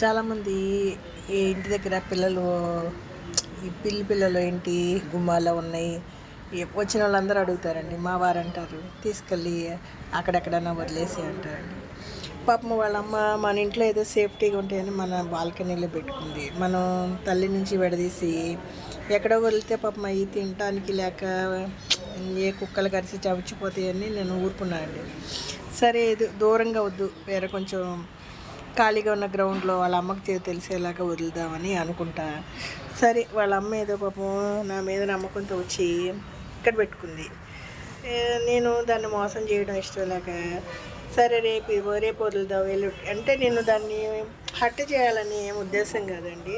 చాలామంది ఈ ఇంటి దగ్గర పిల్లలు ఈ పిల్లలు ఏంటి గుమ్మాలో ఉన్నాయి వచ్చిన వాళ్ళందరూ అడుగుతారండి. మా వారు అంటారు తీసుకెళ్ళి అక్కడెక్కడన్నా వదిలేసి అంటారండి. పాపం వాళ్ళమ్మ మన ఇంట్లో ఏదో సేఫ్టీగా ఉంటాయని మన బాల్కనీలో పెట్టుకుంది. మనం తల్లి నుంచి విడదీసి ఎక్కడో వదిలితే పాపం అవి తినటానికి లేక ఏ కుక్కలు కరిసి చవిచిపోతాయని నేను ఊరుకున్నానండి. సరే ఇది దూరంగా వద్దు, వేరే కొంచెం ఖాళీగా ఉన్న గ్రౌండ్లో వాళ్ళ అమ్మకి తెలిసేలాగా వదులుదామని అనుకుంటా. సరే వాళ్ళ అమ్మ ఏదో పాపం నా మీద నమ్మకంతో వచ్చి ఇక్కడ పెట్టుకుంది. నేను దాన్ని మోసం చేయడం ఇష్టం లేక సరే రేపు వదులుదాం వెళ్ళి అంటే నేను దాన్ని హట్ చేయాలని ఏం ఉద్దేశం కాదండి.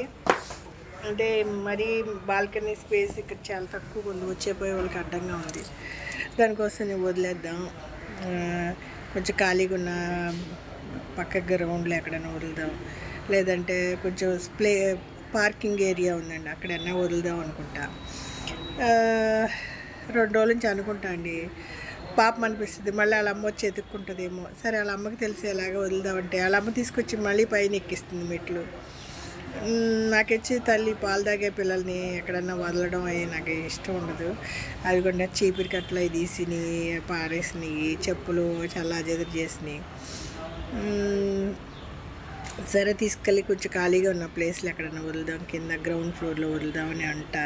అంటే మరీ బాల్కనీ స్పేస్ ఇక్కడ చాలా తక్కువ ఉంది, వచ్చేపోయే వాళ్ళకి అడ్డంగా ఉంది. దానికోసం నేను వదిలేద్దాం, కొంచెం ఖాళీగా ఉన్న పక్క గ్రౌండ్లో ఎక్కడైనా వదులుదాం, లేదంటే కొంచెం పార్కింగ్ ఏరియా ఉందండి అక్కడన్నా వదులుదాం అనుకుంటా. 2 రోజుల నుంచి అనుకుంటా అండి. పాపం అనిపిస్తుంది, మళ్ళీ వాళ్ళ అమ్మ వచ్చి ఎత్తుక్కుంటుందేమో. సరే వాళ్ళ అమ్మకి తెలిసేలాగా వదులుదామంటే వాళ్ళ అమ్మ తీసుకొచ్చి మళ్ళీ పైన ఎక్కిస్తుంది మెట్లు. నాకు వచ్చి తల్లి పాలు తాగే పిల్లల్ని ఎక్కడన్నా వదలడం అవి నాకు ఇష్టం ఉండదు. అవి కూడా చీపిరి కట్టలు అవి తీసిని పారేసినవి, చెప్పులు చల్లాచెదురు చేసినాయి. సరే తీసుకెళ్ళి కొంచెం ఖాళీగా ఉన్న ప్లేస్లో ఎక్కడన్నా వదులుదాం, కింద గ్రౌండ్ ఫ్లోర్లో వదులుదామని అంట.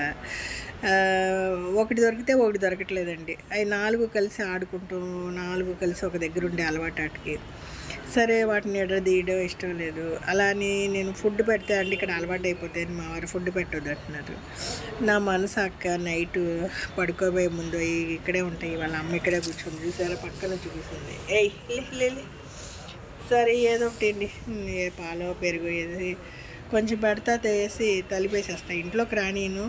ఒకటి దొరికితే ఒకటి దొరకట్లేదండి. అవి 4 కలిసి ఆడుకుంటూ 4 కలిసి ఒక దగ్గర ఉండే అలవాటు వాటికి. సరే వాటిని ఎడదీయడం ఇష్టం లేదు. అలా అని నేను ఫుడ్ పెడితే అండి ఇక్కడ అలవాటు అయిపోతాయని మా వారు ఫుడ్ పెట్టొద్దు అంటున్నారు. నా మనసు అక్క నైటు పడుకోబోయే ముందు ఇక్కడే ఉంటాయి, వాళ్ళ అమ్మ ఇక్కడే కూర్చుంది, చూసారా పక్కన చూపిస్తుంది. లే సరే ఏదో ఒకటి అండి, ఏ పాలో పెరుగు వేసి కొంచెం పెడతా వేసి తలిపేసేస్తాయి. ఇంట్లోకి రానీను,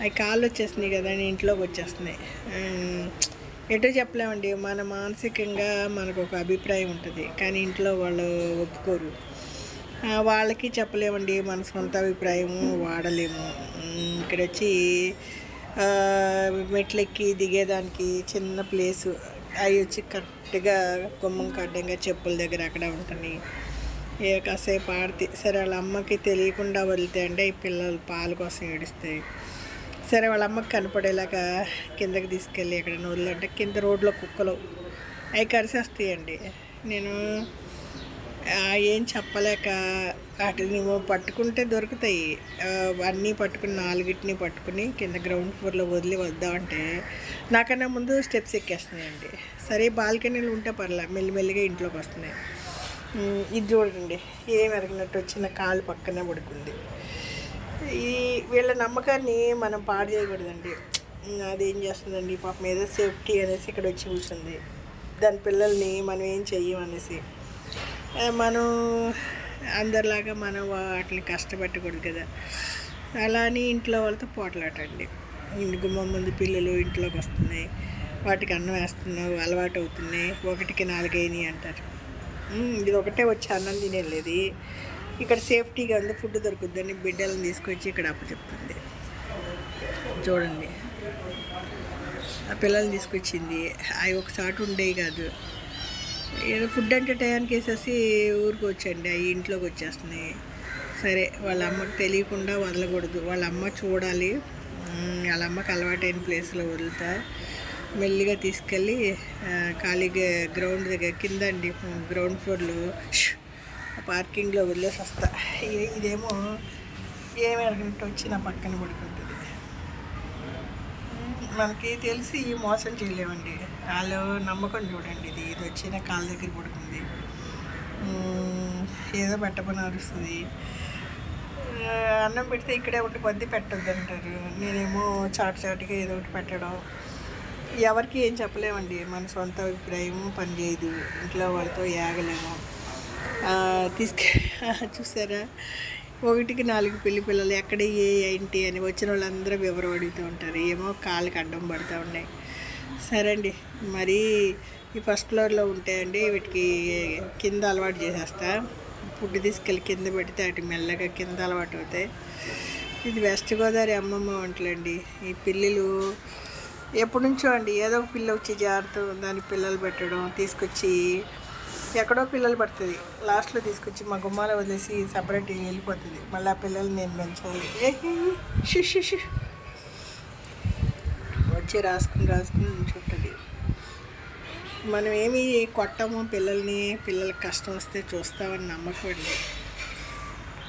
అవి కాళ్ళు వచ్చేస్తున్నాయి కదా అని ఇంట్లోకి వచ్చేస్తున్నాయి. ఎటో చెప్పలేమండి, మన మానసికంగా మనకు ఒక అభిప్రాయం ఉంటుంది, కానీ ఇంట్లో వాళ్ళు ఒప్పుకోరు. వాళ్ళకి చెప్పలేమండి మన సొంత అభిప్రాయము, వాడలేము. ఇక్కడ వచ్చి మెట్లెక్కి దిగేదానికి చిన్న ప్లేసు, అవి వచ్చి కరెక్ట్గా గుమ్మం కడ్డంగా చెప్పుల దగ్గర అక్కడ ఉంటుంది. కాసేపు ఆడితే సరే వాళ్ళ అమ్మకి తెలియకుండా వదిలితే అంటే ఈ పిల్లలు పాలు కోసం ఏడుస్తాయి. సరే వాళ్ళ అమ్మకి కనపడేలాగా కిందకి తీసుకెళ్ళి ఎక్కడైనా వదిలంటే కింద రోడ్లో కుక్కలు అవి కరిసేస్తాయండి. నేను ఏం చెప్పలేక వాటిని పట్టుకుంటే దొరుకుతాయి. అన్నీ పట్టుకుని 4 పట్టుకుని కింద గ్రౌండ్ ఫ్లోర్లో వదిలి వద్దామంటే నాకన్నా ముందు స్టెప్స్ ఎక్కేస్తున్నాయండి. సరే బాల్కనీలు ఉంటే పర్లే, మెల్లిమెల్లిగా ఇంట్లోకి వస్తున్నాయి. ఇది చూడండి, ఏం ఎరగినట్టు వచ్చిన కాలు పక్కనే పడుకుంది. ఈ వీళ్ళ నమ్మకాన్ని మనం పాడు చేయకూడదండి. అదేం చేస్తుందండి పాపం ఏదో సేఫ్టీ అనేసి ఇక్కడ వచ్చి కూర్చుంది. దాని పిల్లల్ని మనం ఏం చెయ్యమనేసి మనం అందరిలాగా మనం వాటిని కష్టపెట్టకూడదు కదా. అలా అని ఇంట్లో వాళ్ళతో పోట్లాటండి. గుమ్మం ముందు పిల్లలు ఇంట్లోకి వస్తున్నాయి, వాటికి అన్నం వేస్తున్నావు అలవాటు అవుతున్నాయి, 1కి 4 అయినాయి అంటారు. ఇది ఒకటే వచ్చి అన్నం తినేది. ఇక్కడ సేఫ్టీగా ఉంది, ఫుడ్ దొరుకుద్దని బిడ్డలను తీసుకొచ్చి ఇక్కడ అప్పచెప్తుంది. చూడండి ఆ పిల్లల్ని తీసుకొచ్చింది. అవి ఒకసారి ఉండేవి కాదు, ఏదో ఫుడ్ అంటే టయానికి వేసేసి ఊరికి వచ్చండి అవి ఇంట్లోకి వచ్చేస్తున్నాయి. సరే వాళ్ళ అమ్మకి తెలియకుండా వదలకూడదు, వాళ్ళ అమ్మ చూడాలి. వాళ్ళ అమ్మకి అలవాటైన ప్లేస్లో వదులుతా, మెల్లిగా తీసుకెళ్ళి ఖాళీగా గ్రౌండ్ దగ్గర కింద అండి గ్రౌండ్ ఫ్లోర్లో పార్కింగ్లో వదిలేసి వస్తా. ఇదేమో ఏమి అడిగినట్టు వచ్చి నా పక్కన పడుకుంటుంది. మనకి తెలిసి మోసం చేయలేమండి, వాళ్ళు నమ్మకం చూడండి. ఇది వచ్చిన కాళ్ళ దగ్గర పడుకుంది, ఏదో పెట్టమని అరుస్తుంది. అన్నం పెడితే ఇక్కడే ఒకటి పద్ది పెట్టొద్దు అంటారు. నేనేమో చాటుగా ఏదో ఒకటి పెట్టడం. ఎవరికి ఏం చెప్పలేమండి, మన సొంత అభిప్రాయం పనిచేయదు, ఇంట్లో వాళ్ళతో ఏగలేము. చూసారా 1కి 4 పిల్లలు ఎక్కడ ఏంటి అని వచ్చిన వాళ్ళందరూ వివరం అడుగుతూ ఉంటారు. ఏమో కాళ్ళకి అడ్డం పడుతూ ఉన్నాయి. సరే అండి, మరి ఈ ఫస్ట్ ఫ్లోర్లో ఉంటాయండి, వీటికి కింద అలవాటు చేసేస్తా. ఫుడ్ తీసుకెళ్ళి కింద పెడితే అటు మెల్లగా కింద అలవాటు అవుతాయి. ఇది వెస్ట్ గోదావరి అమ్మమ్మ వంటలండి. ఈ పిల్లలు ఎప్పటి నుంచో అండి, ఏదో ఒక పిల్ల వచ్చి జారుతూ దానికి పిల్లలు పెట్టడం, తీసుకొచ్చి ఎక్కడో పిల్లలు పడుతుంది, లాస్ట్లో తీసుకొచ్చి మా గుమ్మాలో వదిలేసి సపరేట్ వెళ్ళిపోతుంది. మళ్ళీ ఆ పిల్లల్ని నేను పెంచాలి. షిష్ వచ్చి రాసుకుని ఉంచుంటుంది. మనం ఏమి కొట్టము పిల్లల్ని, పిల్లలకి కష్టం వస్తే చూస్తామని నమ్మకం అండి.